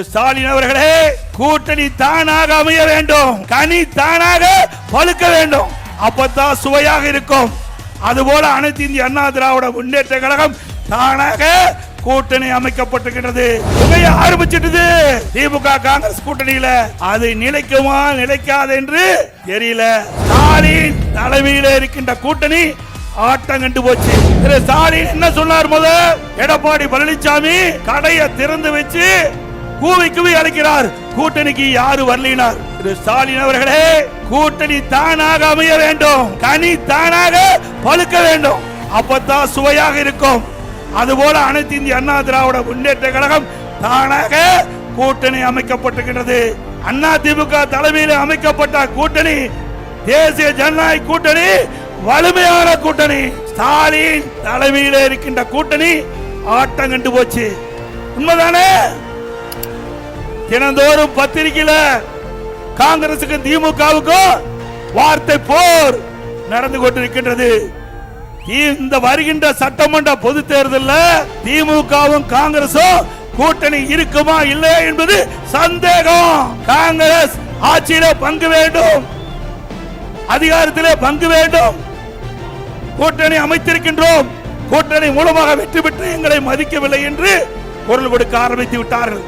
ஸ்டாலின் அவர்களே, கூட்டணி தானாக அமைய வேண்டும், கனி தானாக பழுக்க வேண்டும், அப்பதான் சுவையாக இருக்கும். அதுபோல அனைத்து இந்திய அண்ணா திராவிட முன்னேற்ற கழகம் தானாக கூட்டணி அமைக்கப்பட்டிருக்கிறது. புகைய ஆரம்பிச்சிட்டது திமுக காங்கிரஸ் கூட்டணியில. அது நிலைக்குமா நிலைக்காது என்று தெரியல. ஸ்டாலின் தலைமையில இருக்கின்ற கூட்டணி ஆட்டம் கண்டு போச்சு. திரு ஸ்டாலின் என்ன சொன்னார்? முதல் எடப்பாடி பழனிசாமி கடையை திறந்து வச்சு கூவி கூவி அழைக்கிறார். கூட்டணிக்கு யாரு வரலினார்? திரு ஸ்டாலின் அவர்களே, கூட்டணி தானாக அமைய வேண்டும், கனி தானாக பழுக்க வேண்டும், அப்பதான் சுவையாக இருக்கும். அதுபோல அனைத்து இந்திய அண்ணா திராவிட முன்னேற்ற கழகம் தானாக கூட்டணி அமைக்கப்பட்டிருக்கிறது. அண்ணா திமுக தலைமையில் அமைக்கப்பட்ட கூட்டணி தேசிய ஜனநாயக கூட்டணி, வலிமையான கூட்டணி. ஸ்டாலின் தலைமையில் இருக்கின்ற கூட்டணி ஆட்டம் கண்டு போச்சு. உண்மைதானே? தினந்தோறும் பத்திரிகையில காங்கிரசுக்கும் திமுகவுக்கும் வார்த்தை போர் நடந்து கொண்டிருக்கின்றது. இந்த வருகின்ற சட்டமன்ற பொது தேர்தலில் திமுகவும் காங்கிரசும் கூட்டணி இருக்குமா இல்லையா என்பது சந்தேகம். காங்கிரஸ் ஆட்சியில பங்கு வேண்டும், அதிகாரத்திலே பங்கு வேண்டும். கூட்டணி அமைத்திருக்கின்றோம், கூட்டணி மூலமாக வெற்றி பெற்று எங்களை மதிக்கவில்லை என்று குரல் கொடுக்க ஆரம்பித்து விட்டார்கள்.